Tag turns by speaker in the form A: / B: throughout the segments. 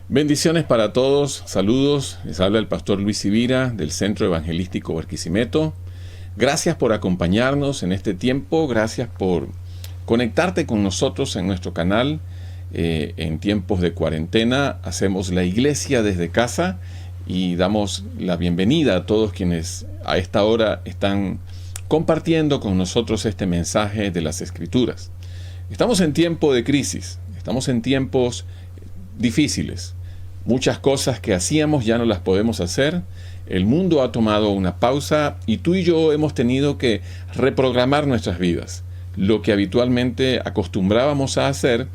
A: Bendiciones para todos, saludos, les habla el pastor Luis Sibira del Centro Evangelístico Barquisimeto. Gracias por acompañarnos en este tiempo, gracias por conectarte con nosotros en nuestro canal. En tiempos de cuarentena hacemos la iglesia desde casa y damos la bienvenida a todos quienes a esta hora están compartiendo con nosotros este mensaje de las Escrituras. Estamos en tiempo de crisis, estamos en tiempos difíciles. Muchas cosas que hacíamos ya no las podemos hacer. El mundo ha tomado una pausa y tú y yo hemos tenido que reprogramar nuestras vidas. Lo que habitualmente acostumbrábamos a hacer,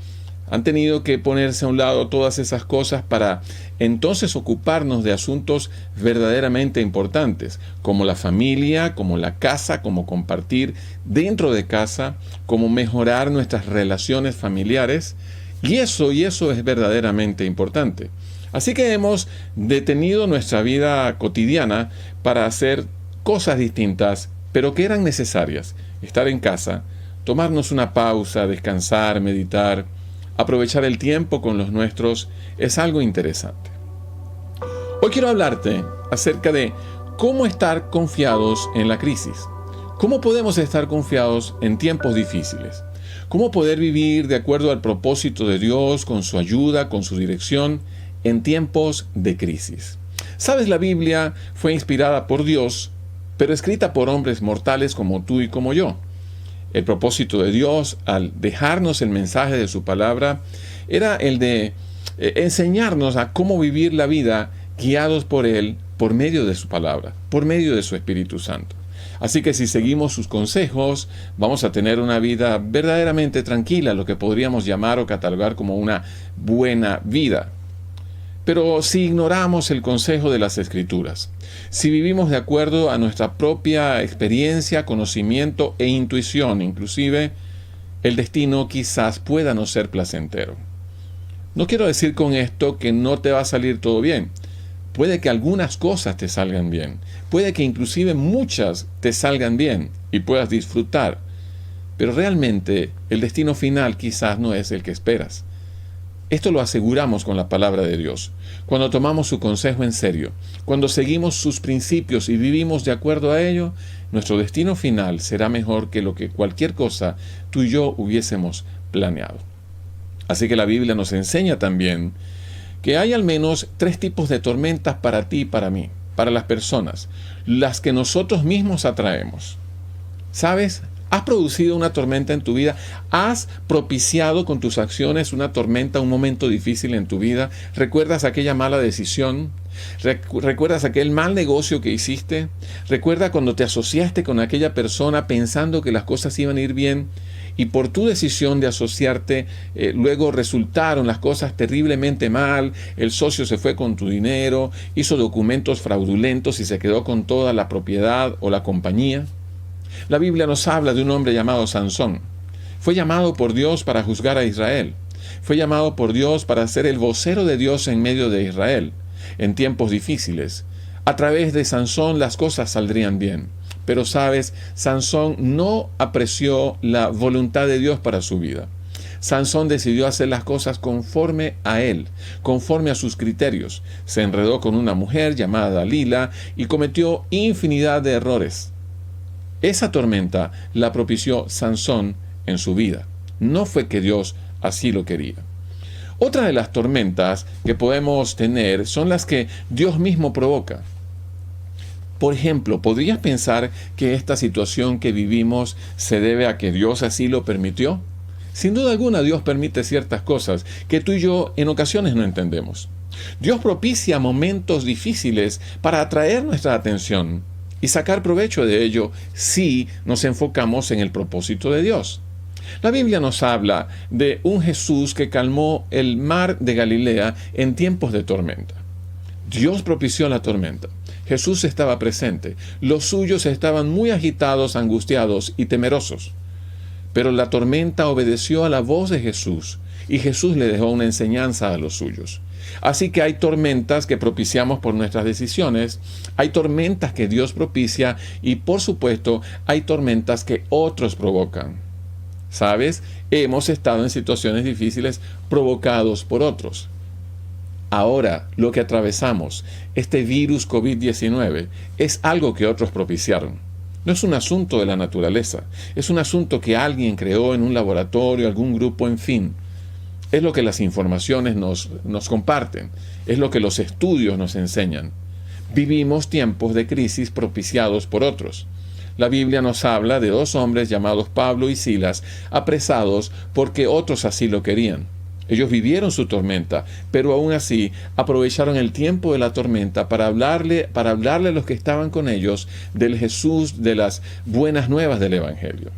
A: han tenido que ponerse a un lado todas esas cosas para entonces ocuparnos de asuntos verdaderamente importantes, como la familia, como la casa, como compartir dentro de casa, como mejorar nuestras relaciones familiares. Y eso es verdaderamente importante. Así que hemos detenido nuestra vida cotidiana para hacer cosas distintas, pero que eran necesarias. Estar en casa, tomarnos una pausa, descansar, meditar, aprovechar el tiempo con los nuestros, es algo interesante. Hoy quiero hablarte acerca de cómo estar confiados en la crisis. ¿Cómo podemos estar confiados en tiempos difíciles? ¿Cómo poder vivir de acuerdo al propósito de Dios, con su ayuda, con su dirección, en tiempos de crisis? Sabes, la Biblia fue inspirada por Dios, pero escrita por hombres mortales como tú y como yo. El propósito de Dios, al dejarnos el mensaje de su palabra, era el de enseñarnos a cómo vivir la vida guiados por Él, por medio de su palabra, por medio de su Espíritu Santo. Así que si seguimos sus consejos, vamos a tener una vida verdaderamente tranquila, lo que podríamos llamar o catalogar como una buena vida. Pero si ignoramos el consejo de las Escrituras, si vivimos de acuerdo a nuestra propia experiencia, conocimiento e intuición, inclusive, el destino quizás pueda no ser placentero. No quiero decir con esto que no te va a salir todo bien. Puede que algunas cosas te salgan bien. Puede que inclusive muchas te salgan bien y puedas disfrutar. Pero realmente el destino final quizás no es el que esperas. Esto lo aseguramos con la palabra de Dios. Cuando tomamos su consejo en serio, cuando seguimos sus principios y vivimos de acuerdo a ello, nuestro destino final será mejor que lo que cualquier cosa tú y yo hubiésemos planeado. Así que la Biblia nos enseña también que hay al menos 3 tipos de tormentas para ti y para mí, para las personas, las que nosotros mismos atraemos. ¿Sabes? ¿Has producido una tormenta en tu vida? ¿Has propiciado con tus acciones una tormenta, un momento difícil en tu vida? ¿Recuerdas aquella mala decisión? ¿Recuerdas aquel mal negocio que hiciste? ¿Recuerda cuando te asociaste con aquella persona pensando que las cosas iban a ir bien? Y por tu decisión de asociarte, luego resultaron las cosas terriblemente mal, el socio se fue con tu dinero, hizo documentos fraudulentos y se quedó con toda la propiedad o la compañía. La Biblia nos habla de un hombre llamado Sansón. Fue llamado por Dios para juzgar a Israel. Fue llamado por Dios para ser el vocero de Dios en medio de Israel, en tiempos difíciles. A través de Sansón las cosas saldrían bien. Pero sabes, Sansón no apreció la voluntad de Dios para su vida. Sansón decidió hacer las cosas conforme a él, conforme a sus criterios. Se enredó con una mujer llamada Dalila y cometió infinidad de errores. Esa tormenta la propició Sansón en su vida. No fue que Dios así lo quería. Otra de las tormentas que podemos tener son las que Dios mismo provoca. Por ejemplo, ¿podrías pensar que esta situación que vivimos se debe a que Dios así lo permitió? Sin duda alguna, Dios permite ciertas cosas que tú y yo en ocasiones no entendemos. Dios propicia momentos difíciles para atraer nuestra atención y sacar provecho de ello si nos enfocamos en el propósito de Dios. La Biblia nos habla de un Jesús que calmó el mar de Galilea en tiempos de tormenta. Dios propició la tormenta. Jesús estaba presente. Los suyos estaban muy agitados, angustiados y temerosos. Pero la tormenta obedeció a la voz de Jesús y Jesús le dejó una enseñanza a los suyos. Así que hay tormentas que propiciamos por nuestras decisiones, hay tormentas que Dios propicia y por supuesto hay tormentas que otros provocan. ¿Sabes? Hemos estado en situaciones difíciles provocados por otros. Ahora, lo que atravesamos, este virus COVID-19, es algo que otros propiciaron. No es un asunto de la naturaleza, es un asunto que alguien creó en un laboratorio, algún grupo, en fin. Es lo que las informaciones nos comparten, es lo que los estudios nos enseñan. Vivimos tiempos de crisis propiciados por otros. La Biblia nos habla de 2 hombres llamados Pablo y Silas, apresados porque otros así lo querían. Ellos vivieron su tormenta, pero aún así aprovecharon el tiempo de la tormenta para hablarle a los que estaban con ellos del Jesús, de las buenas nuevas del Evangelio.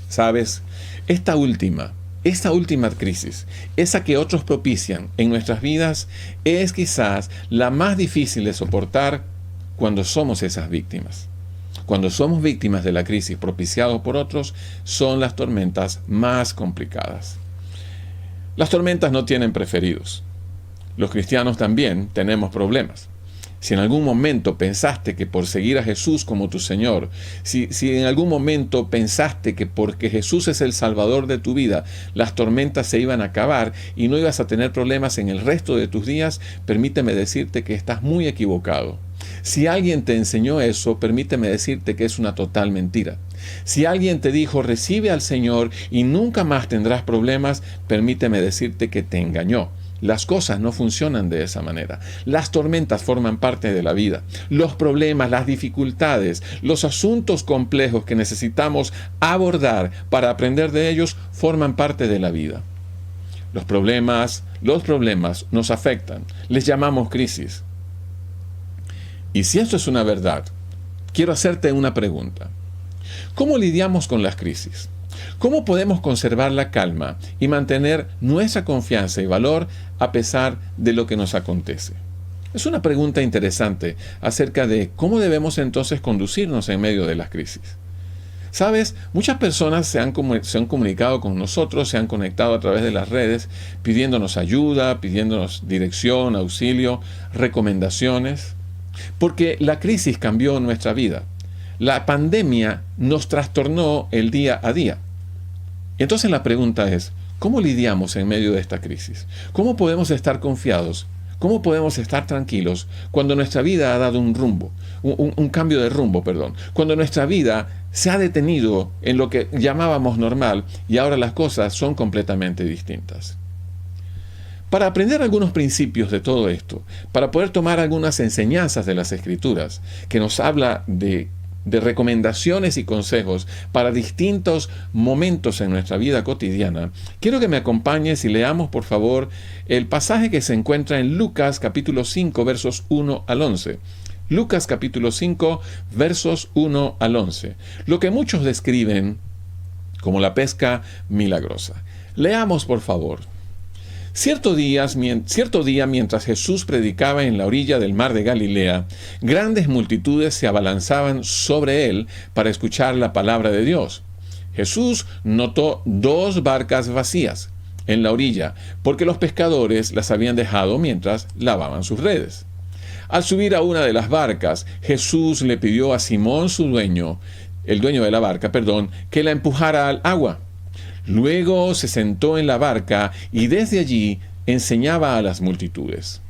A: ¿Sabes? Esta última crisis, esa que otros propician en nuestras vidas, es quizás la más difícil de soportar cuando somos esas víctimas. Cuando somos víctimas de la crisis propiciada por otros, son las tormentas más complicadas. Las tormentas no tienen preferidos. Los cristianos también tenemos problemas. Si en algún momento pensaste que por seguir a Jesús como tu Señor, si en algún momento pensaste que porque Jesús es el Salvador de tu vida, las tormentas se iban a acabar y no ibas a tener problemas en el resto de tus días, permíteme decirte que estás muy equivocado. Si alguien te enseñó eso, permíteme decirte que es una total mentira. Si alguien te dijo, recibe al Señor y nunca más tendrás problemas, permíteme decirte que te engañó. Las cosas no funcionan de esa manera. Las tormentas forman parte de la vida. Los problemas, las dificultades, los asuntos complejos que necesitamos abordar para aprender de ellos forman parte de la vida. Los problemas nos afectan. Les llamamos crisis. Y si esto es una verdad, quiero hacerte una pregunta. ¿Cómo lidiamos con las crisis? ¿Cómo podemos conservar la calma y mantener nuestra confianza y valor a pesar de lo que nos acontece? Es una pregunta interesante acerca de cómo debemos entonces conducirnos en medio de las crisis. ¿Sabes? Muchas personas se han comunicado con nosotros, se han conectado a través de las redes, pidiéndonos ayuda, pidiéndonos dirección, auxilio, recomendaciones, porque la crisis cambió nuestra vida. La pandemia nos trastornó el día a día. Entonces la pregunta es, ¿cómo lidiamos en medio de esta crisis? ¿Cómo podemos estar confiados? ¿Cómo podemos estar tranquilos cuando nuestra vida ha dado un cambio de rumbo, Cuando nuestra vida se ha detenido en lo que llamábamos normal y ahora las cosas son completamente distintas. Para aprender algunos principios de todo esto, para poder tomar algunas enseñanzas de las Escrituras, que nos habla de recomendaciones y consejos para distintos momentos en nuestra vida cotidiana, quiero que me acompañes y leamos, por favor, el pasaje que se encuentra en Lucas capítulo 5, versos 1 al 11. Lucas capítulo 5, versos 1 al 11. Lo que muchos describen como la pesca milagrosa. Leamos, por favor. Cierto día, mientras Jesús predicaba en la orilla del mar de Galilea, grandes multitudes se abalanzaban sobre él para escuchar la palabra de Dios. Jesús notó 2 barcas vacías en la orilla, porque los pescadores las habían dejado mientras lavaban sus redes. Al subir a una de las barcas, Jesús le pidió a Simón, el dueño de la barca, que la empujara al agua. Luego se sentó en la barca y desde allí enseñaba a las multitudes.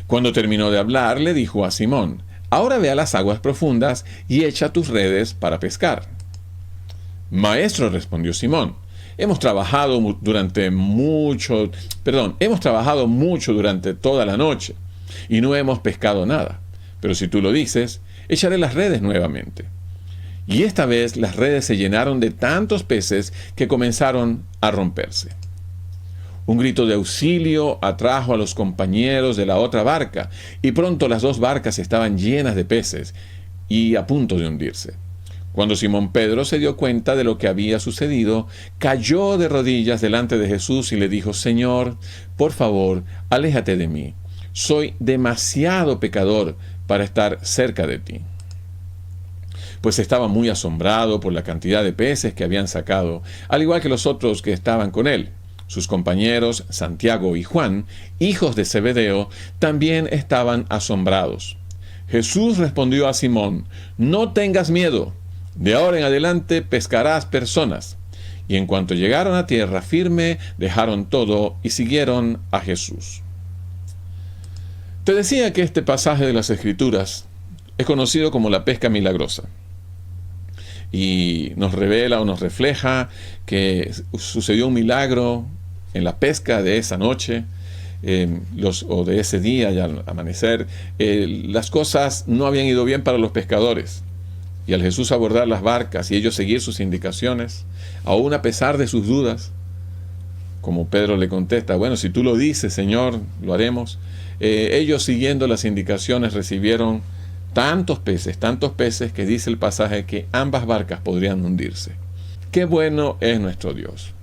A: Cuando terminó de hablar, le dijo a Simón, ahora ve a las aguas profundas y echa tus redes para pescar. Maestro, respondió Simón, hemos trabajado mucho durante toda la noche y no hemos pescado nada. Pero si tú lo dices, echaré las redes nuevamente. Y esta vez las redes se llenaron de tantos peces que comenzaron a romperse. Un grito de auxilio atrajo a los compañeros de la otra barca, y pronto las 2 barcas estaban llenas de peces y a punto de hundirse. Cuando Simón Pedro se dio cuenta de lo que había sucedido, cayó de rodillas delante de Jesús y le dijo, Señor, por favor, aléjate de mí. Soy demasiado pecador para estar cerca de ti. Pues estaba muy asombrado por la cantidad de peces que habían sacado, al igual que los otros que estaban con él. Sus compañeros, Santiago y Juan, hijos de Zebedeo, también estaban asombrados. Jesús respondió a Simón, no tengas miedo, de ahora en adelante pescarás personas. Y en cuanto llegaron a tierra firme, dejaron todo y siguieron a Jesús. Te decía que este pasaje de las Escrituras es conocido como la pesca milagrosa. Y nos revela o nos refleja que sucedió un milagro en la pesca de esa noche, o de ese día, ya al amanecer. Las cosas no habían ido bien para los pescadores. Y al Jesús abordar las barcas y ellos seguir sus indicaciones, aún a pesar de sus dudas, como Pedro le contesta, bueno, si tú lo dices, Señor, lo haremos. Ellos, siguiendo las indicaciones, recibieron tantos peces que dice el pasaje que ambas barcas podrían hundirse. Qué bueno es nuestro Dios.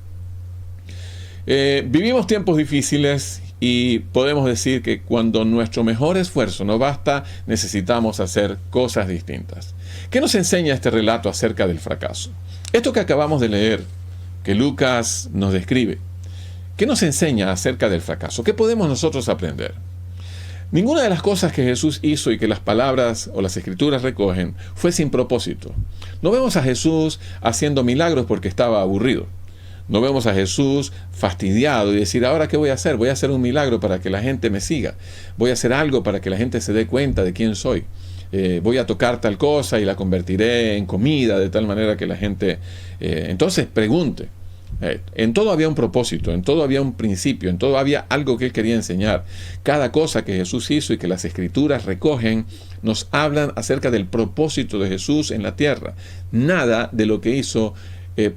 A: Vivimos tiempos difíciles y podemos decir que cuando nuestro mejor esfuerzo no basta, necesitamos hacer cosas distintas. ¿Qué nos enseña este relato acerca del fracaso? Esto que acabamos de leer, que Lucas nos describe, ¿qué nos enseña acerca del fracaso? ¿Qué podemos nosotros aprender? Ninguna de las cosas que Jesús hizo y que las palabras o las escrituras recogen fue sin propósito. No vemos a Jesús haciendo milagros porque estaba aburrido. No vemos a Jesús fastidiado y decir, ¿ahora qué voy a hacer? Voy a hacer un milagro para que la gente me siga. Voy a hacer algo para que la gente se dé cuenta de quién soy. Voy a tocar tal cosa y la convertiré en comida de tal manera que la gente entonces pregunte. En todo había un propósito, en todo había un principio, en todo había algo que él quería enseñar. Cada cosa que Jesús hizo y que las escrituras recogen nos hablan acerca del propósito de Jesús en la tierra. Nada de lo que hizo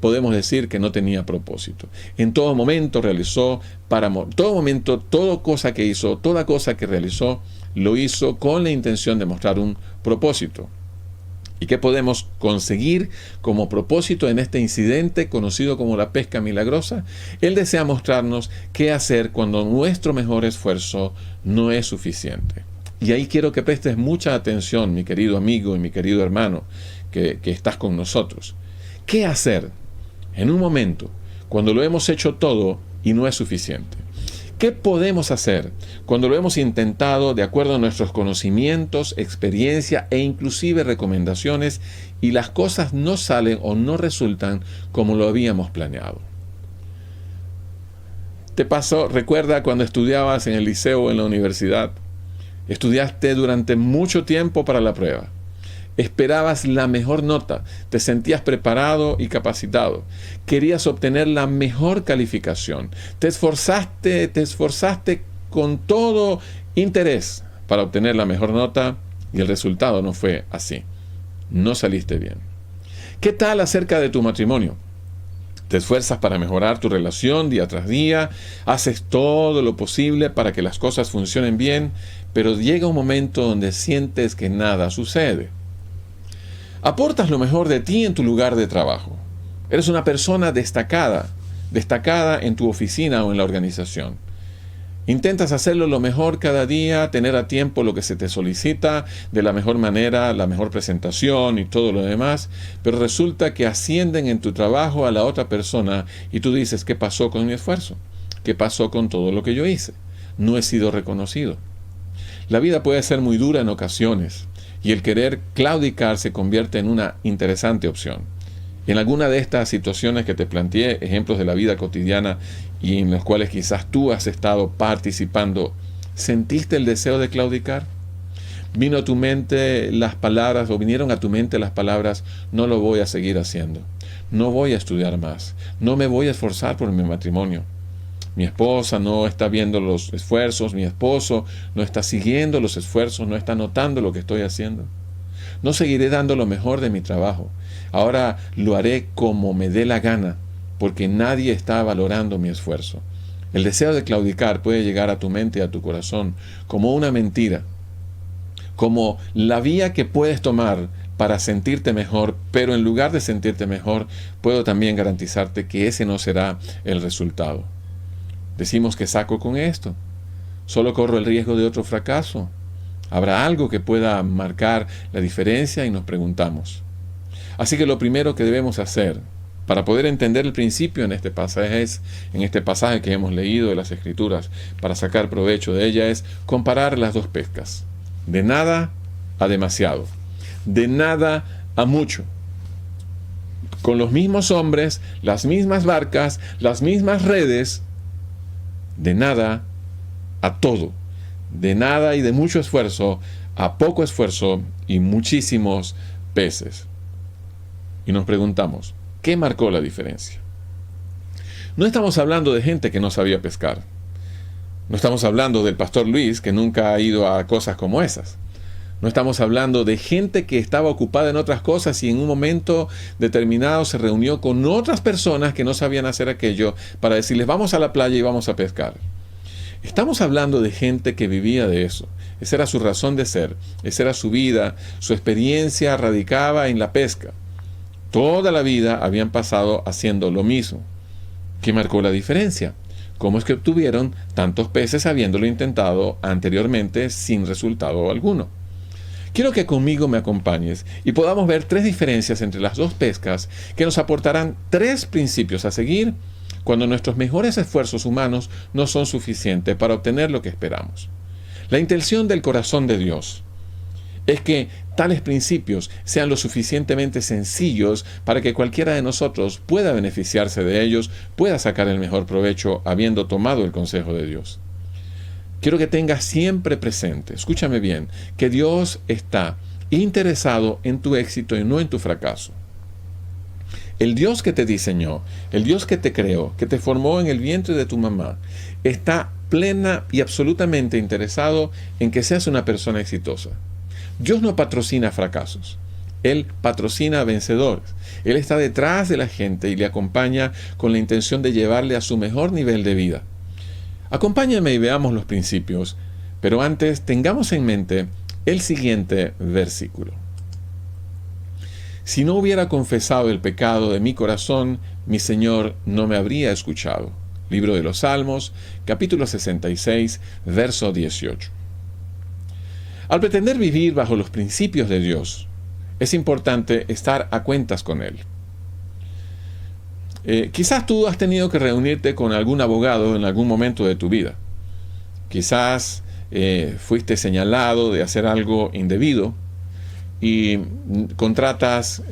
A: podemos decir que no tenía propósito. En todo momento realizó toda cosa que hizo, toda cosa que realizó, lo hizo con la intención de mostrar un propósito. ¿Y qué podemos conseguir como propósito en este incidente conocido como la pesca milagrosa? Él desea mostrarnos qué hacer cuando nuestro mejor esfuerzo no es suficiente. Y ahí quiero que prestes mucha atención, mi querido amigo y mi querido hermano, que estás con nosotros. ¿Qué hacer en un momento cuando lo hemos hecho todo y no es suficiente? ¿Qué podemos hacer cuando lo hemos intentado de acuerdo a nuestros conocimientos, experiencia e inclusive recomendaciones y las cosas no salen o no resultan como lo habíamos planeado? ¿Te pasó? Recuerda cuando estudiabas en el liceo o en la universidad. Estudiaste durante mucho tiempo para la prueba. Esperabas la mejor nota, te sentías preparado y capacitado, querías obtener la mejor calificación, te esforzaste con todo interés para obtener la mejor nota y el resultado no fue así. No saliste bien. ¿Qué tal acerca de tu matrimonio? Te esfuerzas para mejorar tu relación día tras día, haces todo lo posible para que las cosas funcionen bien, pero llega un momento donde sientes que nada sucede. Aportas lo mejor de ti en tu lugar de trabajo. Eres una persona destacada en tu oficina o en la organización. Intentas hacerlo lo mejor cada día, tener a tiempo lo que se te solicita, de la mejor manera, la mejor presentación y todo lo demás, pero resulta que ascienden en tu trabajo a la otra persona y tú dices, ¿qué pasó con mi esfuerzo? ¿Qué pasó con todo lo que yo hice? No he sido reconocido. La vida puede ser muy dura en ocasiones, y el querer claudicar se convierte en una interesante opción. En alguna de estas situaciones que te planteé, ejemplos de la vida cotidiana y en los cuales quizás tú has estado participando, ¿sentiste el deseo de claudicar? ¿Vinieron a tu mente las palabras, no lo voy a seguir haciendo, no voy a estudiar más, no me voy a esforzar por mi matrimonio? Mi esposa no está viendo los esfuerzos, mi esposo no está siguiendo los esfuerzos, no está notando lo que estoy haciendo. No seguiré dando lo mejor de mi trabajo. Ahora lo haré como me dé la gana, porque nadie está valorando mi esfuerzo. El deseo de claudicar puede llegar a tu mente y a tu corazón como una mentira, como la vía que puedes tomar para sentirte mejor, pero en lugar de sentirte mejor, puedo también garantizarte que ese no será el resultado. Decimos que saco con esto, solo corro el riesgo de otro fracaso. ¿Habrá algo que pueda marcar la diferencia? Y nos preguntamos. Así que lo primero que debemos hacer para poder entender el principio en este pasaje que hemos leído de las Escrituras, para sacar provecho de ella, es comparar las dos pescas. De nada a demasiado, de nada a mucho. Con los mismos hombres, las mismas barcas, las mismas redes, de nada a todo, de nada y de mucho esfuerzo a poco esfuerzo y muchísimos peces. Y nos preguntamos, ¿qué marcó la diferencia? No estamos hablando de gente que no sabía pescar. No estamos hablando del pastor Luis, que nunca ha ido a cosas como esas. No estamos hablando de gente que estaba ocupada en otras cosas y en un momento determinado se reunió con otras personas que no sabían hacer aquello para decirles vamos a la playa y vamos a pescar. Estamos hablando de gente que vivía de eso. Esa era su razón de ser, esa era su vida, su experiencia radicaba en la pesca. Toda la vida habían pasado haciendo lo mismo. ¿Qué marcó la diferencia? ¿Cómo es que obtuvieron tantos peces habiéndolo intentado anteriormente sin resultado alguno? Quiero que conmigo me acompañes y podamos ver 3 diferencias entre las 2 pescas que nos aportarán 3 principios a seguir cuando nuestros mejores esfuerzos humanos no son suficientes para obtener lo que esperamos. La intención del corazón de Dios es que tales principios sean lo suficientemente sencillos para que cualquiera de nosotros pueda beneficiarse de ellos, pueda sacar el mejor provecho habiendo tomado el consejo de Dios. Quiero que tengas siempre presente, escúchame bien, que Dios está interesado en tu éxito y no en tu fracaso. El Dios que te diseñó, el Dios que te creó, que te formó en el vientre de tu mamá, está plena y absolutamente interesado en que seas una persona exitosa. Dios no patrocina fracasos, Él patrocina vencedores. Él está detrás de la gente y le acompaña con la intención de llevarle a su mejor nivel de vida. Acompáñame y veamos los principios, pero antes tengamos en mente el siguiente versículo. Si no hubiera confesado el pecado de mi corazón, mi Señor no me habría escuchado. Libro de los Salmos, capítulo 66, verso 18. Al pretender vivir bajo los principios de Dios, es importante estar a cuentas con Él. Quizás tú has tenido que reunirte con algún abogado en algún momento de tu vida. Quizás fuiste señalado de hacer algo indebido y contratas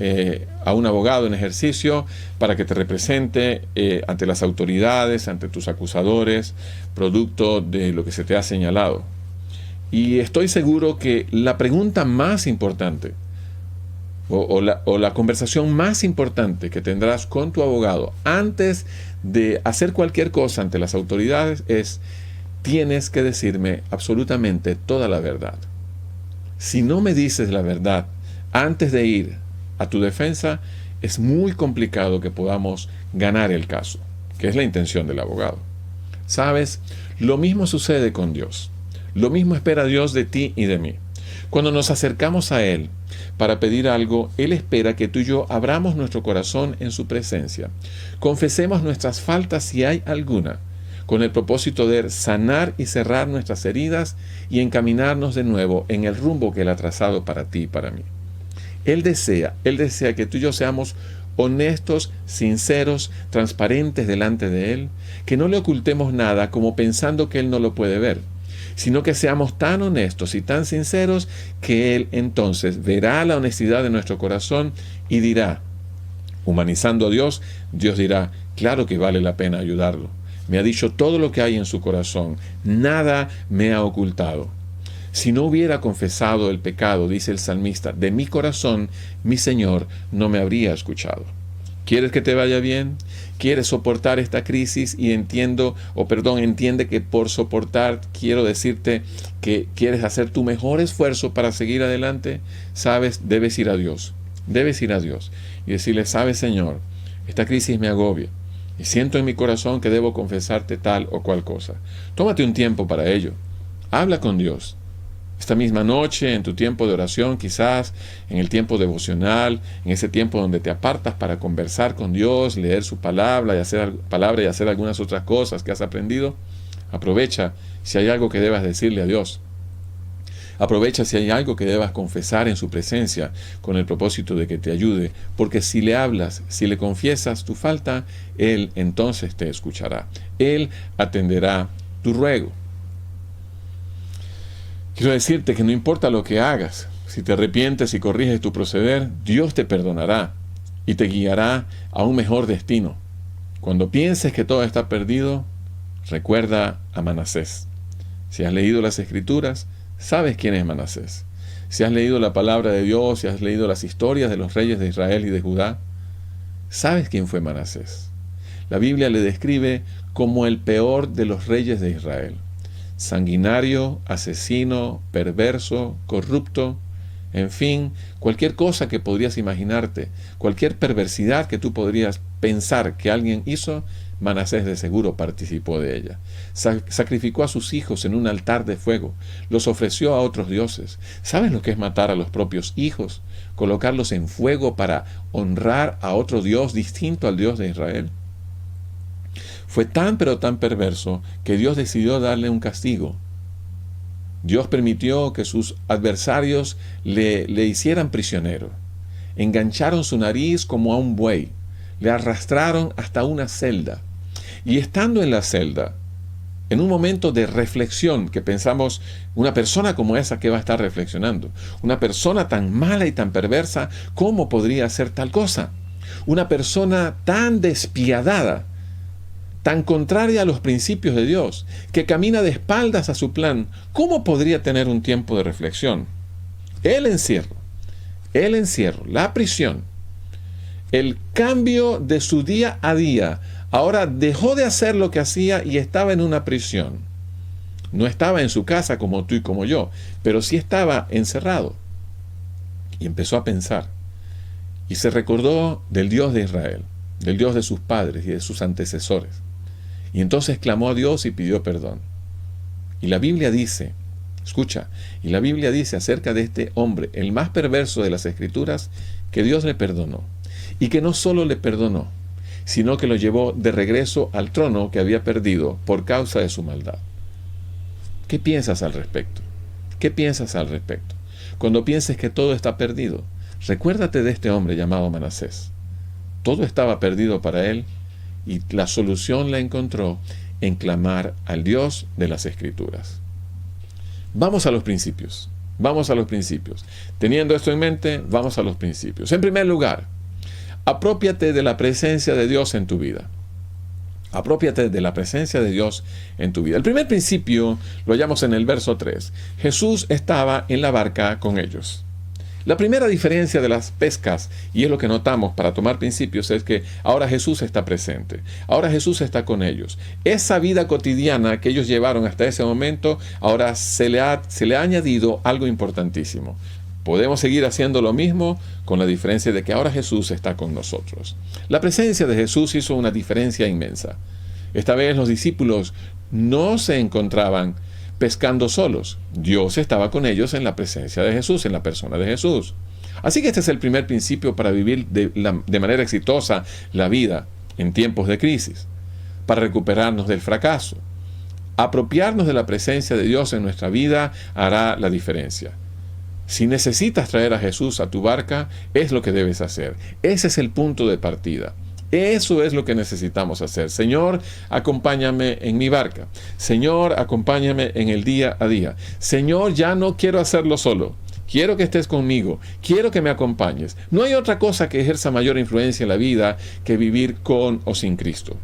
A: a un abogado en ejercicio para que te represente ante las autoridades, ante tus acusadores, producto de lo que se te ha señalado. Y estoy seguro que la pregunta más importante o la conversación más importante que tendrás con tu abogado antes de hacer cualquier cosa ante las autoridades es: tienes que decirme absolutamente toda la verdad. Si no me dices la verdad antes de ir a tu defensa, es muy complicado que podamos ganar el caso, que es la intención del abogado. ¿Sabes? Lo mismo sucede con Dios. Lo mismo espera Dios de ti y de mí. Cuando nos acercamos a Él para pedir algo, Él espera que tú y yo abramos nuestro corazón en su presencia. Confesemos nuestras faltas si hay alguna, con el propósito de sanar y cerrar nuestras heridas y encaminarnos de nuevo en el rumbo que Él ha trazado para ti y para mí. Él desea que tú y yo seamos honestos, sinceros, transparentes delante de Él, que no le ocultemos nada como pensando que Él no lo puede ver, sino que seamos tan honestos y tan sinceros que Él entonces verá la honestidad de nuestro corazón y dirá, humanizando a Dios, Dios dirá, claro que vale la pena ayudarlo. Me ha dicho todo lo que hay en su corazón, nada me ha ocultado. Si no hubiera confesado el pecado, dice el salmista, de mi corazón, mi Señor no me habría escuchado. ¿Quieres que te vaya bien? ¿Quieres soportar esta crisis? Y entiende que por soportar quiero decirte que quieres hacer tu mejor esfuerzo para seguir adelante. Sabes, debes ir a Dios. Debes ir a Dios y decirle, sabes, Señor, esta crisis me agobia y siento en mi corazón que debo confesarte tal o cual cosa. Tómate un tiempo para ello. Habla con Dios. Esta misma noche, en tu tiempo de oración, quizás en el tiempo devocional, en ese tiempo donde te apartas para conversar con Dios, leer su palabra y hacer algunas otras cosas que has aprendido, aprovecha si hay algo que debas decirle a Dios. Aprovecha si hay algo que debas confesar en su presencia con el propósito de que te ayude, porque si le hablas, si le confiesas tu falta, Él entonces te escuchará. Él atenderá tu ruego. Quiero decirte que no importa lo que hagas, si te arrepientes y corriges tu proceder, Dios te perdonará y te guiará a un mejor destino. Cuando pienses que todo está perdido, recuerda a Manasés. Si has leído las Escrituras, sabes quién es Manasés. Si has leído la palabra de Dios, si has leído las historias de los reyes de Israel y de Judá, sabes quién fue Manasés. La Biblia le describe como el peor de los reyes de Israel. Sanguinario, asesino, perverso, corrupto, en fin, cualquier cosa que podrías imaginarte, cualquier perversidad que tú podrías pensar que alguien hizo, Manasés de seguro participó de ella. Sacrificó a sus hijos en un altar de fuego, los ofreció a otros dioses. ¿Sabes lo que es matar a los propios hijos? Colocarlos en fuego para honrar a otro Dios distinto al Dios de Israel. Fue tan pero tan perverso que Dios decidió darle un castigo. Dios permitió que sus adversarios le hicieran prisionero. Engancharon su nariz como a un buey. Le arrastraron hasta una celda. Y estando en la celda, en un momento de reflexión, que pensamos, una persona como esa, ¿qué va a estar reflexionando? Una persona tan mala y tan perversa, ¿cómo podría hacer tal cosa? Una persona tan despiadada, tan contraria a los principios de Dios, que camina de espaldas a su plan, ¿cómo podría tener un tiempo de reflexión? El encierro, la prisión, el cambio de su día a día. Ahora dejó de hacer lo que hacía y estaba en una prisión. No estaba en su casa como tú y como yo, pero sí estaba encerrado. Y empezó a pensar. Y se recordó del Dios de Israel, del Dios de sus padres y de sus antecesores. Y entonces clamó a Dios y pidió perdón. Y la Biblia dice, escucha, y la Biblia dice acerca de este hombre, el más perverso de las Escrituras, que Dios le perdonó. Y que no solo le perdonó, sino que lo llevó de regreso al trono que había perdido por causa de su maldad. ¿Qué piensas al respecto? ¿Qué piensas al respecto? Cuando pienses que todo está perdido, recuérdate de este hombre llamado Manasés. Todo estaba perdido para él y la solución la encontró en clamar al Dios de las Escrituras. Vamos a los principios. Vamos a los principios. Teniendo esto en mente, vamos a los principios. En primer lugar, apropiate de la presencia de Dios en tu vida. Apropiate de la presencia de Dios en tu vida. El primer principio lo hallamos en el verso 3. Jesús estaba en la barca con ellos. La primera diferencia de las pescas, y es lo que notamos para tomar principios, es que ahora Jesús está presente. Ahora Jesús está con ellos. Esa vida cotidiana que ellos llevaron hasta ese momento, ahora se le ha añadido algo importantísimo. Podemos seguir haciendo lo mismo con la diferencia de que ahora Jesús está con nosotros. La presencia de Jesús hizo una diferencia inmensa. Esta vez los discípulos no se encontraban pescando solos. Dios estaba con ellos en la presencia de Jesús, en la persona de Jesús. Así que este es el primer principio para vivir de manera exitosa la vida en tiempos de crisis, para recuperarnos del fracaso. Apropiarnos de la presencia de Dios en nuestra vida hará la diferencia. Si necesitas traer a Jesús a tu barca, es lo que debes hacer. Ese es el punto de partida. Eso es lo que necesitamos hacer. Señor, acompáñame en mi barca. Señor, acompáñame en el día a día. Señor, ya no quiero hacerlo solo. Quiero que estés conmigo. Quiero que me acompañes. No hay otra cosa que ejerza mayor influencia en la vida que vivir con o sin Cristo.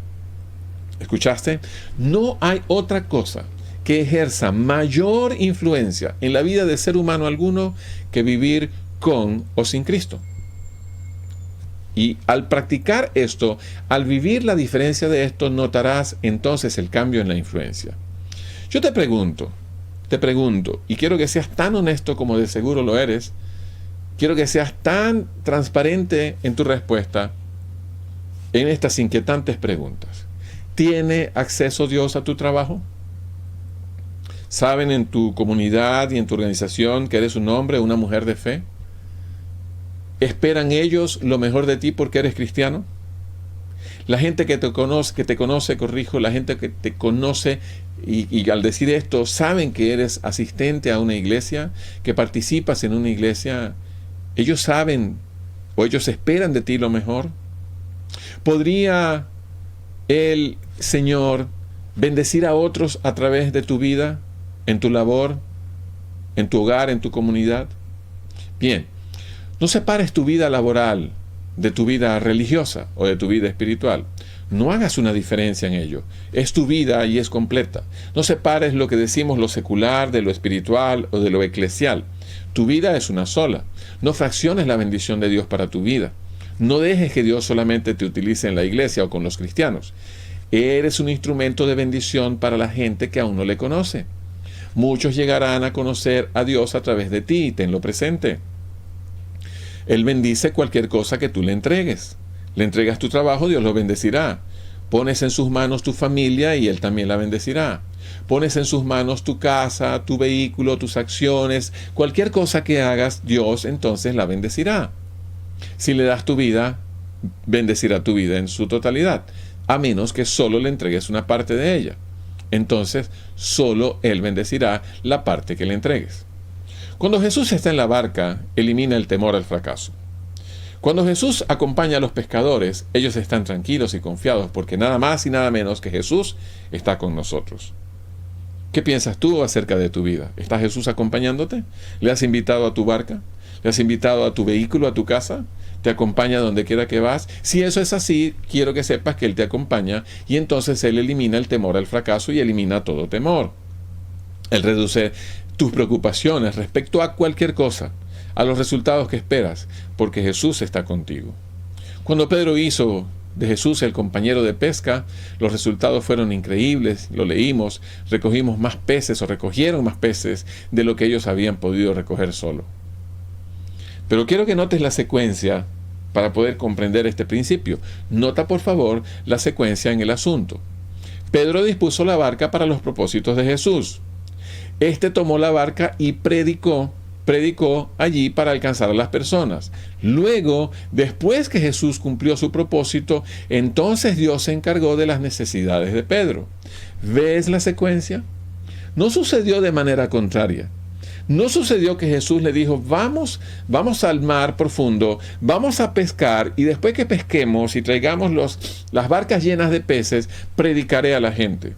A: ¿Escuchaste? No hay otra cosa que ejerza mayor influencia en la vida de ser humano alguno que vivir con o sin Cristo. Y al practicar esto, al vivir la diferencia de esto, notarás entonces el cambio en la influencia. Yo te pregunto, y quiero que seas tan honesto como de seguro lo eres, quiero que seas tan transparente en tu respuesta en estas inquietantes preguntas. ¿Tiene acceso Dios a tu trabajo? ¿Saben en tu comunidad y en tu organización que eres un hombre o una mujer de fe? ¿Esperan ellos lo mejor de ti porque eres cristiano? La gente que te conoce, la gente que te conoce y al decir esto, saben que eres asistente a una iglesia, que participas en una iglesia. ¿Ellos saben o ellos esperan de ti lo mejor? ¿Podría el Señor bendecir a otros a través de tu vida, en tu labor, en tu hogar, en tu comunidad? Bien, no separes tu vida laboral de tu vida religiosa o de tu vida espiritual. No hagas una diferencia en ello. Es tu vida y es completa. No separes lo que decimos lo secular de lo espiritual o de lo eclesial. Tu vida es una sola. No fracciones la bendición de Dios para tu vida. No dejes que Dios solamente te utilice en la iglesia o con los cristianos. Eres un instrumento de bendición para la gente que aún no le conoce. Muchos llegarán a conocer a Dios a través de ti, tenlo presente. Él bendice cualquier cosa que tú le entregues. Le entregas tu trabajo, Dios lo bendecirá. Pones en sus manos tu familia y Él también la bendecirá. Pones en sus manos tu casa, tu vehículo, tus acciones, cualquier cosa que hagas, Dios entonces la bendecirá. Si le das tu vida, bendecirá tu vida en su totalidad, a menos que solo le entregues una parte de ella. Entonces, solo Él bendecirá la parte que le entregues. Cuando Jesús está en la barca, elimina el temor al fracaso. Cuando Jesús acompaña a los pescadores, ellos están tranquilos y confiados porque nada más y nada menos que Jesús está con nosotros. ¿Qué piensas tú acerca de tu vida? ¿Está Jesús acompañándote? ¿Le has invitado a tu barca? ¿Le has invitado a tu vehículo, a tu casa? ¿Te acompaña donde quiera que vas? Si eso es así, quiero que sepas que Él te acompaña y entonces Él elimina el temor al fracaso y elimina todo temor. Él reduce tus preocupaciones respecto a cualquier cosa, a los resultados que esperas, porque Jesús está contigo. Cuando Pedro hizo de Jesús el compañero de pesca, los resultados fueron increíbles, lo leímos, recogieron más peces de lo que ellos habían podido recoger solo. Pero quiero que notes la secuencia para poder comprender este principio. Nota por favor la secuencia en el asunto. Pedro dispuso la barca para los propósitos de Jesús. Este tomó la barca y predicó allí para alcanzar a las personas. Luego, después que Jesús cumplió su propósito, entonces Dios se encargó de las necesidades de Pedro. ¿Ves la secuencia? No sucedió de manera contraria. No sucedió que Jesús le dijo, vamos al mar profundo, vamos a pescar y después que pesquemos y traigamos las barcas llenas de peces, predicaré a la gente.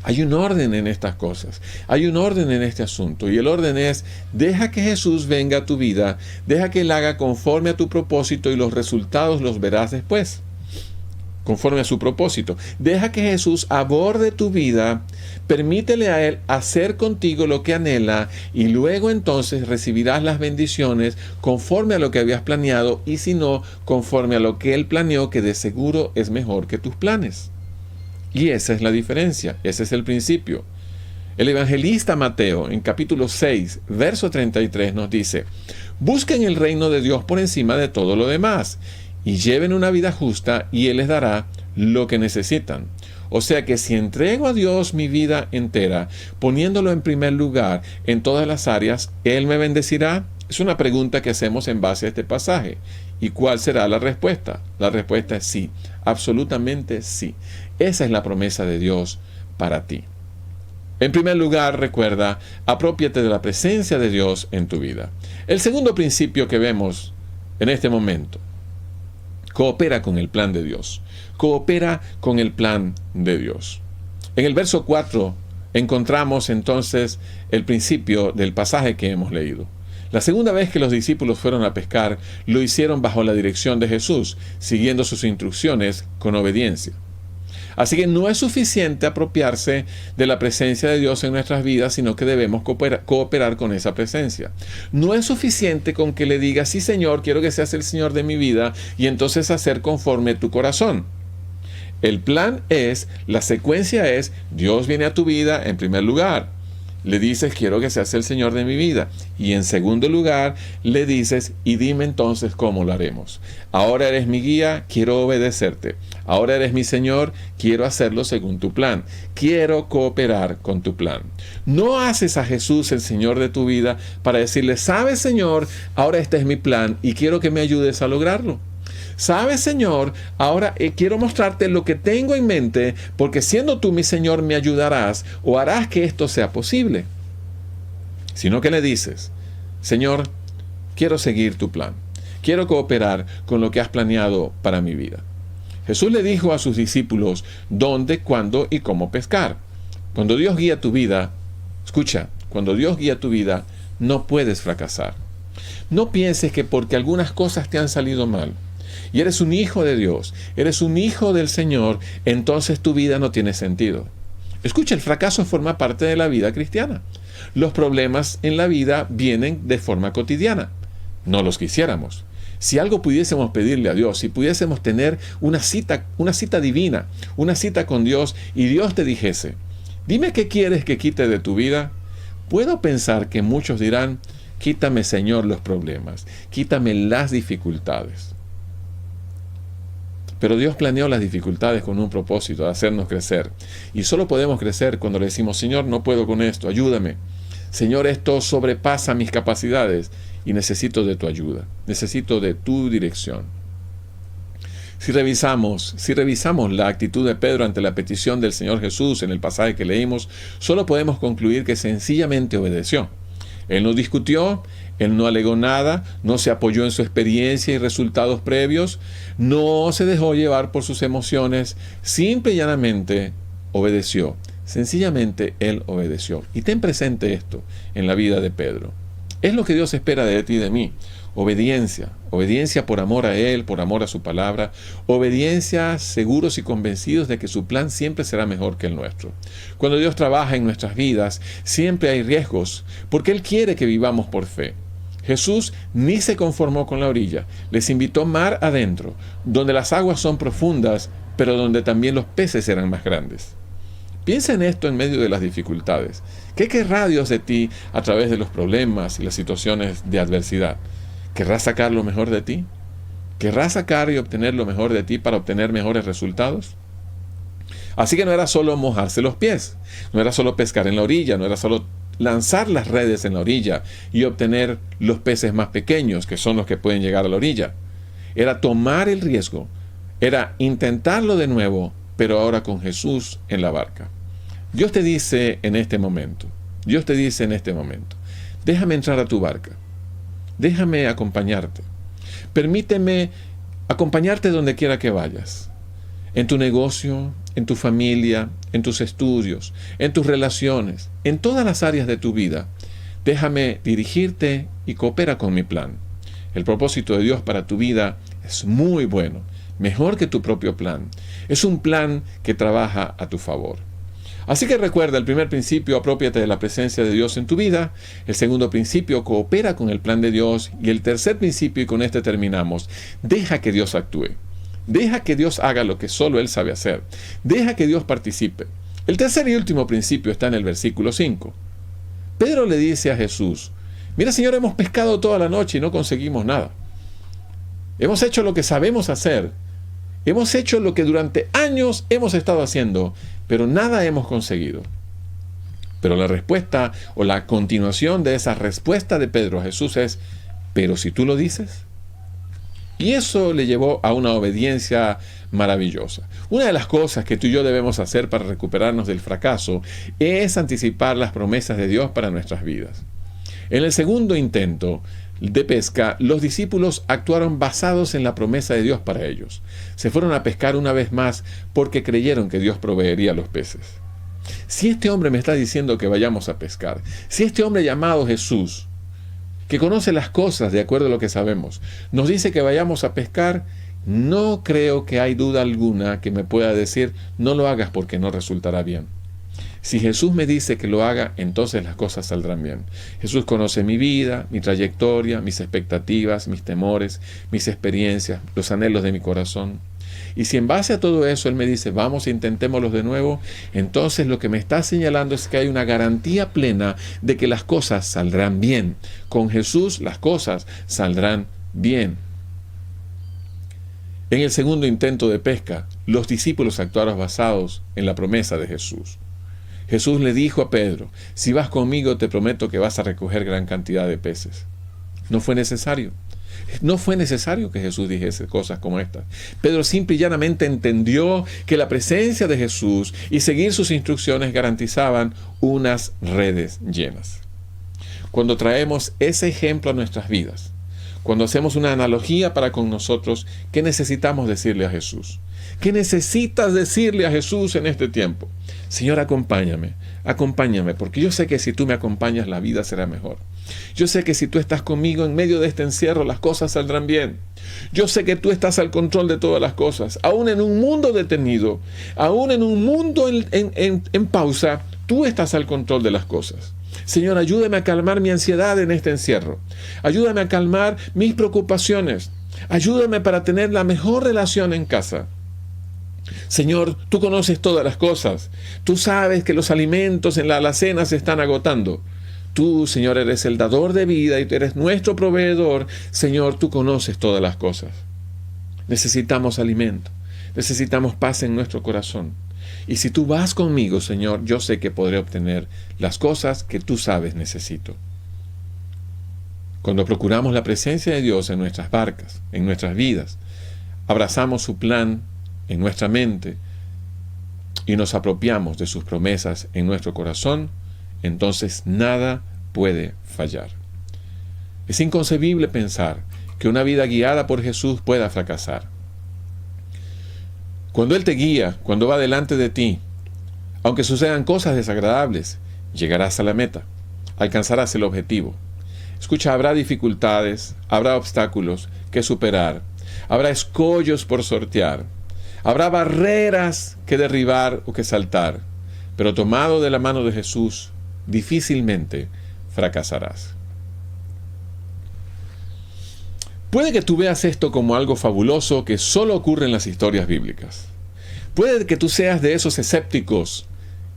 A: Hay un orden en estas cosas, hay un orden en este asunto y el orden es, deja que Jesús venga a tu vida, deja que Él haga conforme a tu propósito y los resultados los verás después, conforme a su propósito. Deja que Jesús aborde tu vida, permítele a Él hacer contigo lo que anhela y luego entonces recibirás las bendiciones conforme a lo que habías planeado y si no, conforme a lo que Él planeó, que de seguro es mejor que tus planes. Y esa es la diferencia, ese es el principio. El evangelista Mateo, en capítulo 6, verso 33, nos dice, busquen el reino de Dios por encima de todo lo demás, y lleven una vida justa, y Él les dará lo que necesitan. O sea que si entrego a Dios mi vida entera, poniéndolo en primer lugar en todas las áreas, ¿Él me bendecirá? Es una pregunta que hacemos en base a este pasaje. ¿Y cuál será la respuesta? La respuesta es sí, absolutamente sí. Esa es la promesa de Dios para ti. En primer lugar, recuerda, aprópiate de la presencia de Dios en tu vida. El segundo principio que vemos en este momento, coopera con el plan de Dios. Coopera con el plan de Dios. En el verso 4 encontramos entonces el principio del pasaje que hemos leído. La segunda vez que los discípulos fueron a pescar, lo hicieron bajo la dirección de Jesús, siguiendo sus instrucciones con obediencia. Así que no es suficiente apropiarse de la presencia de Dios en nuestras vidas, sino que debemos cooperar con esa presencia. No es suficiente con que le digas, sí Señor, quiero que seas el Señor de mi vida, y entonces hacer conforme tu corazón. El plan es, la secuencia es, Dios viene a tu vida en primer lugar. Le dices, quiero que seas el Señor de mi vida. Y en segundo lugar, le dices, y dime entonces cómo lo haremos. Ahora eres mi guía, quiero obedecerte. Ahora eres mi Señor, quiero hacerlo según tu plan. Quiero cooperar con tu plan. No haces a Jesús el Señor de tu vida para decirle, ¿sabes, Señor? Ahora este es mi plan y quiero que me ayudes a lograrlo. ¿Sabes, Señor? Ahora quiero mostrarte lo que tengo en mente, porque siendo tú mi Señor me ayudarás o harás que esto sea posible. Sino que le dices, Señor, quiero seguir tu plan. Quiero cooperar con lo que has planeado para mi vida. Jesús le dijo a sus discípulos dónde, cuándo y cómo pescar. Cuando Dios guía tu vida, escucha, cuando Dios guía tu vida, no puedes fracasar. No pienses que porque algunas cosas te han salido mal, y eres un hijo de Dios, eres un hijo del Señor, entonces tu vida no tiene sentido. Escucha, el fracaso forma parte de la vida cristiana. Los problemas en la vida vienen de forma cotidiana. No los quisiéramos. Si algo pudiésemos pedirle a Dios, si pudiésemos tener una cita divina, una cita con Dios, y Dios te dijese, dime qué quieres que quite de tu vida, puedo pensar que muchos dirán, quítame, Señor, los problemas, quítame las dificultades. Pero Dios planeó las dificultades con un propósito, de hacernos crecer. Y solo podemos crecer cuando le decimos, Señor, no puedo con esto, ayúdame. Señor, esto sobrepasa mis capacidades y necesito de tu ayuda, necesito de tu dirección. Si revisamos la actitud de Pedro ante la petición del Señor Jesús en el pasaje que leímos, solo podemos concluir que sencillamente obedeció. Él no discutió, él no alegó nada, no se apoyó en su experiencia y resultados previos, no se dejó llevar por sus emociones, simple y llanamente obedeció. Sencillamente él obedeció. Y ten presente esto en la vida de Pedro. Es lo que Dios espera de ti y de mí. Obediencia. Obediencia por amor a Él, por amor a su palabra. Obediencia seguros y convencidos de que su plan siempre será mejor que el nuestro. Cuando Dios trabaja en nuestras vidas, siempre hay riesgos, porque Él quiere que vivamos por fe. Jesús ni se conformó con la orilla. Les invitó mar adentro, donde las aguas son profundas, pero donde también los peces eran más grandes. Piensa en esto en medio de las dificultades. ¿Qué querrá Dios de ti a través de los problemas y las situaciones de adversidad? ¿Querrá sacar lo mejor de ti? ¿Querrá sacar y obtener lo mejor de ti para obtener mejores resultados? Así que no era solo mojarse los pies, no era solo pescar en la orilla, no era solo lanzar las redes en la orilla y obtener los peces más pequeños, que son los que pueden llegar a la orilla. Era tomar el riesgo, era intentarlo de nuevo, pero ahora con Jesús en la barca. Dios te dice en este momento, déjame entrar a tu barca, déjame acompañarte, permíteme acompañarte donde quiera que vayas, en tu negocio, en tu familia, en tus estudios, en tus relaciones, en todas las áreas de tu vida. Déjame dirigirte y coopera con mi plan. El propósito de Dios para tu vida es muy bueno, mejor que tu propio plan. Es un plan que trabaja a tu favor. Así que recuerda, el primer principio, aprópiate de la presencia de Dios en tu vida. El segundo principio, coopera con el plan de Dios. Y el tercer principio, y con este terminamos, deja que Dios actúe. Deja que Dios haga lo que solo Él sabe hacer. Deja que Dios participe. El tercer y último principio está en el versículo 5. Pedro le dice a Jesús, mira, Señor, hemos pescado toda la noche y no conseguimos nada. Hemos hecho lo que sabemos hacer. Hemos hecho lo que durante años hemos estado haciendo, pero nada hemos conseguido. Pero la respuesta o la continuación de esa respuesta de Pedro a Jesús es, pero si tú lo dices. Y eso le llevó a una obediencia maravillosa. Una de las cosas que tú y yo debemos hacer para recuperarnos del fracaso es anticipar las promesas de Dios para nuestras vidas. En el segundo intento de pesca, los discípulos actuaron basados en la promesa de Dios para ellos. Se fueron a pescar una vez más porque creyeron que Dios proveería los peces. Si este hombre me está diciendo que vayamos a pescar, si este hombre llamado Jesús, que conoce las cosas de acuerdo a lo que sabemos, nos dice que vayamos a pescar, no creo que hay duda alguna que me pueda decir, no lo hagas porque no resultará bien. Si Jesús me dice que lo haga, entonces las cosas saldrán bien. Jesús conoce mi vida, mi trayectoria, mis expectativas, mis temores, mis experiencias, los anhelos de mi corazón. Y si en base a todo eso Él me dice, vamos, intentémoslo de nuevo, entonces lo que me está señalando es que hay una garantía plena de que las cosas saldrán bien. Con Jesús las cosas saldrán bien. En el segundo intento de pesca, los discípulos actuaron basados en la promesa de Jesús. Jesús le dijo a Pedro, si vas conmigo te prometo que vas a recoger gran cantidad de peces. No fue necesario. No fue necesario que Jesús dijese cosas como estas. Pedro simple y llanamente entendió que la presencia de Jesús y seguir sus instrucciones garantizaban unas redes llenas. Cuando traemos ese ejemplo a nuestras vidas, cuando hacemos una analogía para con nosotros, ¿qué necesitamos decirle a Jesús? ¿Qué necesitas decirle a Jesús en este tiempo? Señor, acompáñame, porque yo sé que si tú me acompañas, la vida será mejor. Yo sé que si tú estás conmigo en medio de este encierro, las cosas saldrán bien. Yo sé que tú estás al control de todas las cosas. Aún en un mundo detenido, aún en un mundo en pausa, tú estás al control de las cosas. Señor, ayúdame a calmar mi ansiedad en este encierro. Ayúdame a calmar mis preocupaciones. Ayúdame para tener la mejor relación en casa. Señor, tú conoces todas las cosas. Tú sabes que los alimentos en la alacena se están agotando. Tú, Señor, eres el dador de vida y tú eres nuestro proveedor. Señor, tú conoces todas las cosas. Necesitamos alimento. Necesitamos paz en nuestro corazón. Y si tú vas conmigo, Señor, yo sé que podré obtener las cosas que tú sabes necesito. Cuando procuramos la presencia de Dios en nuestras barcas, en nuestras vidas, abrazamos su plan en nuestra mente y nos apropiamos de sus promesas en nuestro corazón, entonces nada puede fallar. Es inconcebible pensar que una vida guiada por Jesús pueda fracasar. Cuando Él te guía, cuando va delante de ti, aunque sucedan cosas desagradables, llegarás a la meta, alcanzarás el objetivo. Escucha, habrá dificultades, habrá obstáculos que superar, habrá escollos por sortear, habrá barreras que derribar o que saltar, pero tomado de la mano de Jesús, difícilmente fracasarás. Puede que tú veas esto como algo fabuloso que solo ocurre en las historias bíblicas. Puede que tú seas de esos escépticos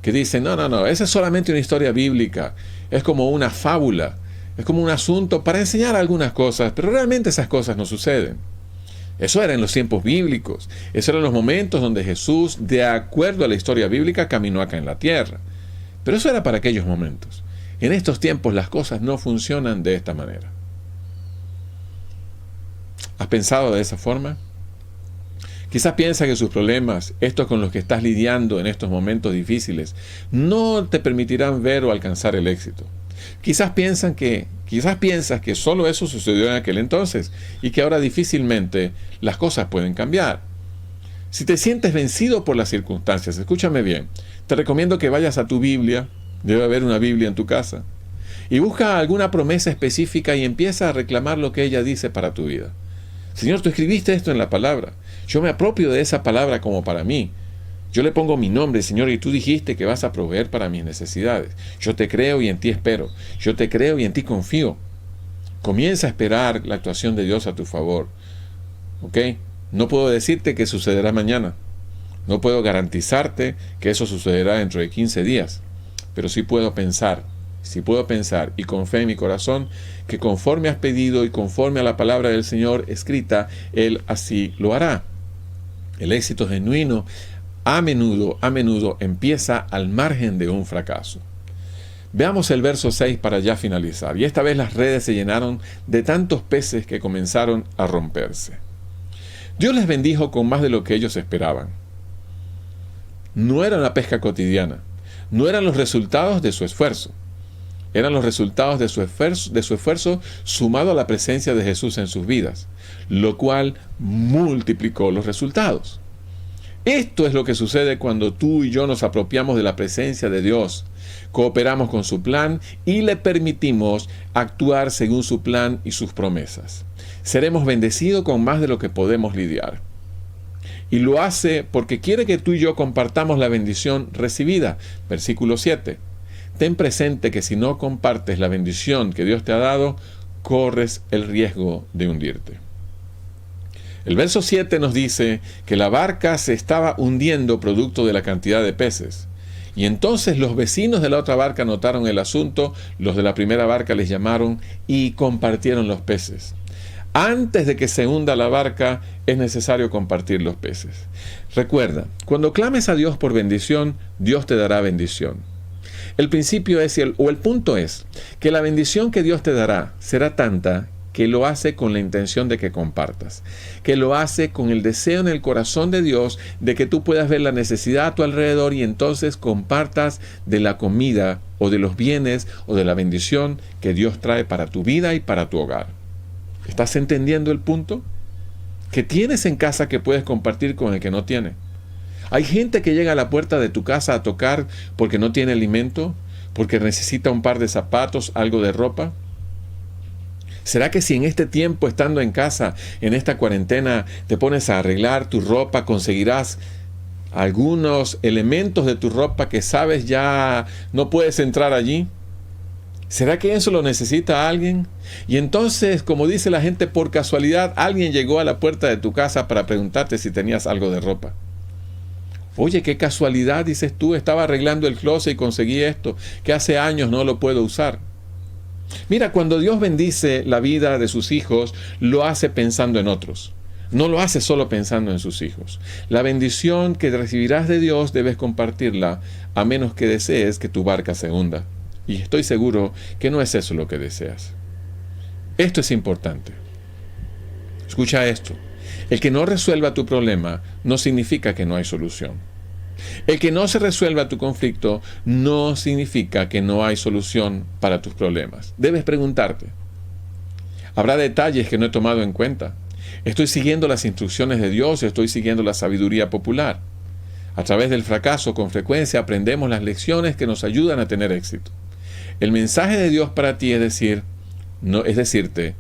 A: que dicen, no, esa es solamente una historia bíblica, es como una fábula, es como un asunto para enseñar algunas cosas, pero realmente esas cosas no suceden. Eso era en los tiempos bíblicos, eso eran los momentos donde Jesús, de acuerdo a la historia bíblica, caminó acá en la tierra. Pero eso era para aquellos momentos. En estos tiempos las cosas no funcionan de esta manera. ¿Has pensado de esa forma? Quizás piensas que sus problemas, estos con los que estás lidiando en estos momentos difíciles, no te permitirán ver o alcanzar el éxito. Quizás piensas que solo eso sucedió en aquel entonces y que ahora difícilmente las cosas pueden cambiar. Si te sientes vencido por las circunstancias, escúchame bien, te recomiendo que vayas a tu Biblia, debe haber una Biblia en tu casa, y busca alguna promesa específica y empieza a reclamar lo que ella dice para tu vida. Señor, tú escribiste esto en la palabra. Yo me apropio de esa palabra como para mí. Yo le pongo mi nombre, Señor, y tú dijiste que vas a proveer para mis necesidades. Yo te creo y en ti espero. Yo te creo y en ti confío. Comienza a esperar la actuación de Dios a tu favor. ¿Ok? No puedo decirte que sucederá mañana. No puedo garantizarte que eso sucederá dentro de 15 días. Pero sí puedo pensar y con fe en mi corazón que conforme has pedido y conforme a la palabra del Señor escrita, Él así lo hará. El éxito genuino a menudo empieza al margen de un fracaso. Veamos el verso 6 para ya finalizar. Y esta vez las redes se llenaron de tantos peces que comenzaron a romperse. Dios les bendijo con más de lo que ellos esperaban. No era una pesca cotidiana, no eran los resultados de su esfuerzo. Eran los resultados de su esfuerzo sumado a la presencia de Jesús en sus vidas, lo cual multiplicó los resultados. Esto es lo que sucede cuando tú y yo nos apropiamos de la presencia de Dios, cooperamos con su plan y le permitimos actuar según su plan y sus promesas. Seremos bendecidos con más de lo que podemos lidiar. Y lo hace porque quiere que tú y yo compartamos la bendición recibida. Versículo 7. Ten presente que si no compartes la bendición que Dios te ha dado, corres el riesgo de hundirte. El verso 7 nos dice que la barca se estaba hundiendo producto de la cantidad de peces. Y entonces los vecinos de la otra barca notaron el asunto, los de la primera barca les llamaron y compartieron los peces. Antes de que se hunda la barca, es necesario compartir los peces. Recuerda, cuando clames a Dios por bendición, Dios te dará bendición. El principio es, el punto es, que la bendición que Dios te dará será tanta que lo hace con la intención de que compartas, que lo hace con el deseo en el corazón de Dios de que tú puedas ver la necesidad a tu alrededor y entonces compartas de la comida o de los bienes o de la bendición que Dios trae para tu vida y para tu hogar. ¿Estás entendiendo el punto? que tienes en casa que puedes compartir con el que no tiene. Hay gente que llega a la puerta de tu casa a tocar porque no tiene alimento, porque necesita un par de zapatos, algo de ropa. ¿Será que si en este tiempo, estando en casa, en esta cuarentena, te pones a arreglar tu ropa, conseguirás algunos elementos de tu ropa que sabes ya no puedes entrar allí? ¿Será que eso lo necesita alguien? Y entonces, como dice la gente, por casualidad, alguien llegó a la puerta de tu casa para preguntarte si tenías algo de ropa. Oye, qué casualidad, dices tú, estaba arreglando el closet y conseguí esto, que hace años no lo puedo usar. Mira, cuando Dios bendice la vida de sus hijos, lo hace pensando en otros. No lo hace solo pensando en sus hijos. La bendición que recibirás de Dios debes compartirla, a menos que desees que tu barca se hunda. Y estoy seguro que no es eso lo que deseas. Esto es importante. Escucha esto. El que no resuelva tu problema no significa que no hay solución. El que no se resuelva tu conflicto no significa que no hay solución para tus problemas. Debes preguntarte, ¿habrá detalles que no he tomado en cuenta? ¿Estoy siguiendo las instrucciones de Dios o estoy siguiendo la sabiduría popular? A través del fracaso, con frecuencia aprendemos las lecciones que nos ayudan a tener éxito. El mensaje de Dios para ti es decirte,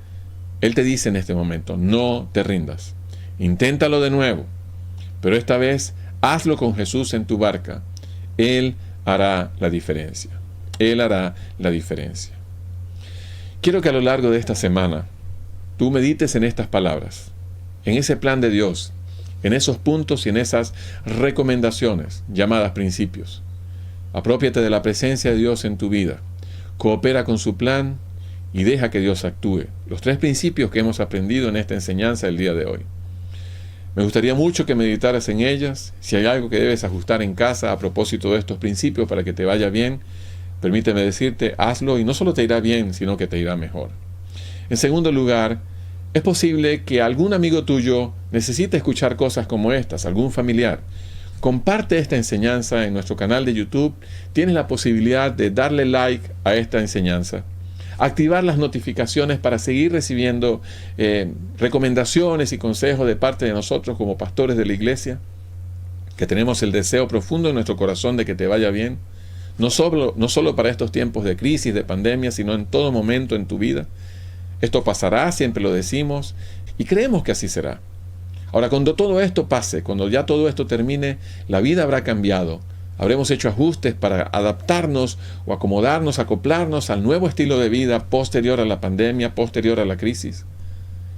A: Él te dice en este momento, no te rindas. Inténtalo de nuevo, pero esta vez hazlo con Jesús en tu barca. Él hará la diferencia. Él hará la diferencia. Quiero que a lo largo de esta semana tú medites en estas palabras, en ese plan de Dios, en esos puntos y en esas recomendaciones llamadas principios. Aprópiate de la presencia de Dios en tu vida. Coopera con su plan y deja que Dios actúe. Los 3 principios que hemos aprendido en esta enseñanza el día de hoy. Me gustaría mucho que meditaras en ellas. Si hay algo que debes ajustar en casa a propósito de estos principios para que te vaya bien, permíteme decirte, hazlo y no solo te irá bien, sino que te irá mejor. En segundo lugar, es posible que algún amigo tuyo necesite escuchar cosas como estas, algún familiar. Comparte esta enseñanza en nuestro canal de YouTube. Tienes la posibilidad de darle like a esta enseñanza, activar las notificaciones para seguir recibiendo recomendaciones y consejos de parte de nosotros como pastores de la iglesia, que tenemos el deseo profundo en nuestro corazón de que te vaya bien, no solo para estos tiempos de crisis, de pandemia, sino en todo momento en tu vida. Esto pasará, siempre lo decimos, y creemos que así será. Ahora, cuando todo esto pase, cuando ya todo esto termine, la vida habrá cambiado. Habremos hecho ajustes para adaptarnos o acomodarnos, acoplarnos al nuevo estilo de vida posterior a la pandemia, posterior a la crisis.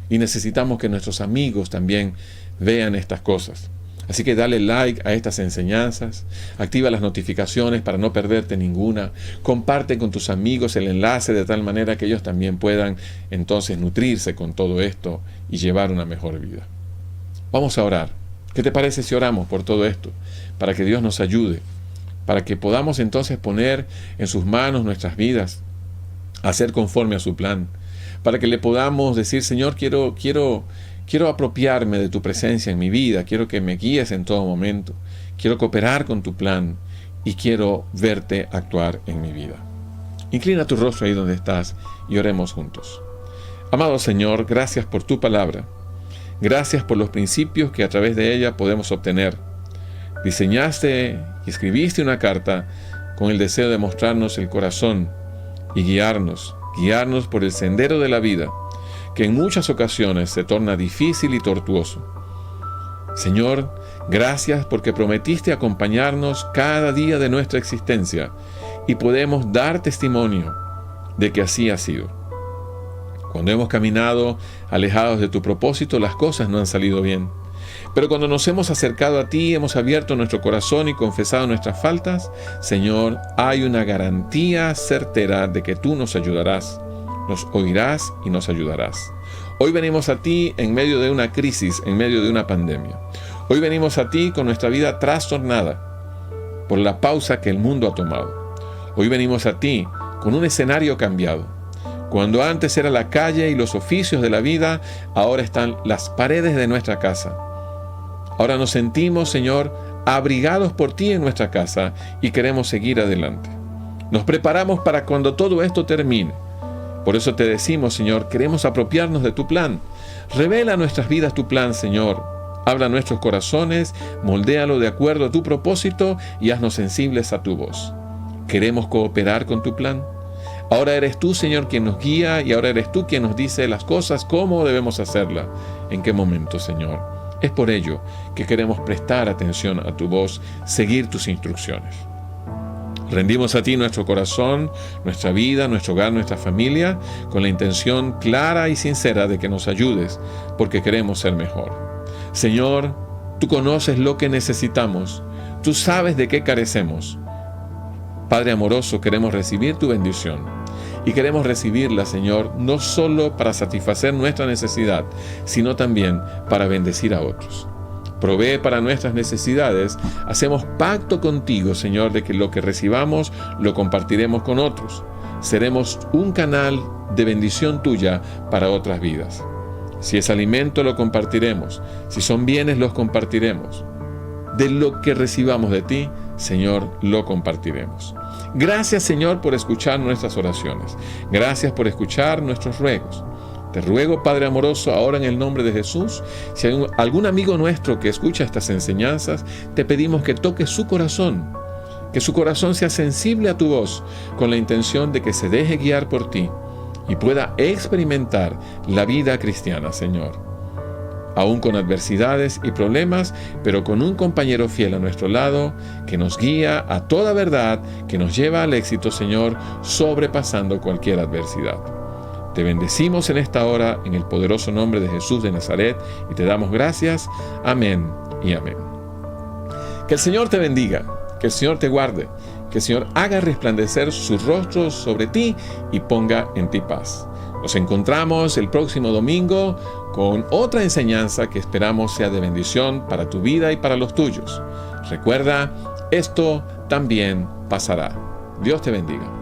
A: Y necesitamos que nuestros amigos también vean estas cosas. Así que dale like a estas enseñanzas, activa las notificaciones para no perderte ninguna, comparte con tus amigos el enlace de tal manera que ellos también puedan entonces nutrirse con todo esto y llevar una mejor vida. Vamos a orar. ¿Qué te parece si oramos por todo esto? Para que Dios nos ayude, para que podamos entonces poner en sus manos nuestras vidas, hacer conforme a su plan, para que le podamos decir, Señor, quiero apropiarme de tu presencia en mi vida, quiero que me guíes en todo momento, quiero cooperar con tu plan y quiero verte actuar en mi vida. Inclina tu rostro ahí donde estás y oremos juntos. Amado Señor, gracias por tu palabra. Gracias por los principios que a través de ella podemos obtener. Diseñaste y escribiste una carta con el deseo de mostrarnos el corazón y guiarnos por el sendero de la vida, que en muchas ocasiones se torna difícil y tortuoso. Señor, gracias porque prometiste acompañarnos cada día de nuestra existencia y podemos dar testimonio de que así ha sido. Cuando hemos caminado alejados de tu propósito, las cosas no han salido bien. Pero cuando nos hemos acercado a ti, hemos abierto nuestro corazón y confesado nuestras faltas, Señor, hay una garantía certera de que tú nos ayudarás, nos oirás y nos ayudarás. Hoy venimos a ti en medio de una crisis, en medio de una pandemia. Hoy venimos a ti con nuestra vida trastornada por la pausa que el mundo ha tomado. Hoy venimos a ti con un escenario cambiado. Cuando antes era la calle y los oficios de la vida, ahora están las paredes de nuestra casa. Ahora nos sentimos, Señor, abrigados por ti en nuestra casa y queremos seguir adelante. Nos preparamos para cuando todo esto termine, Por eso te decimos, Señor, queremos apropiarnos de tu plan. Revela a nuestras vidas tu plan, Señor. Habla a nuestros corazones, moldéalo de acuerdo a tu propósito y haznos sensibles a tu voz. Queremos cooperar con tu plan. Ahora eres tú, Señor, quien nos guía, y ahora eres tú quien nos dice las cosas, cómo debemos hacerlas, en qué momento, Señor. Es por ello que queremos prestar atención a tu voz, seguir tus instrucciones. Rendimos a ti nuestro corazón, nuestra vida, nuestro hogar, nuestra familia, con la intención clara y sincera de que nos ayudes, porque queremos ser mejor. Señor, tú conoces lo que necesitamos, tú sabes de qué carecemos. Padre amoroso, queremos recibir tu bendición y queremos recibirla, Señor, no solo para satisfacer nuestra necesidad, sino también para bendecir a otros. Provee para nuestras necesidades. Hacemos pacto contigo, Señor, de que lo que recibamos lo compartiremos con otros. Seremos un canal de bendición tuya para otras vidas. Si es alimento, lo compartiremos. Si son bienes, los compartiremos. De lo que recibamos de ti, Señor, lo compartiremos. Gracias, Señor, por escuchar nuestras oraciones. Gracias por escuchar nuestros ruegos. Te ruego, Padre amoroso, ahora en el nombre de Jesús, si hay algún amigo nuestro que escucha estas enseñanzas, te pedimos que toques su corazón, que su corazón sea sensible a tu voz, con la intención de que se deje guiar por ti y pueda experimentar la vida cristiana, Señor. Aún con adversidades y problemas, pero con un compañero fiel a nuestro lado, que nos guía a toda verdad, que nos lleva al éxito, Señor, sobrepasando cualquier adversidad. Te bendecimos en esta hora, en el poderoso nombre de Jesús de Nazaret, y te damos gracias. Amén y amén. Que el Señor te bendiga, que el Señor te guarde, que el Señor haga resplandecer su rostro sobre ti y ponga en ti paz. Nos encontramos el próximo domingo con otra enseñanza que esperamos sea de bendición para tu vida y para los tuyos. Recuerda, esto también pasará. Dios te bendiga.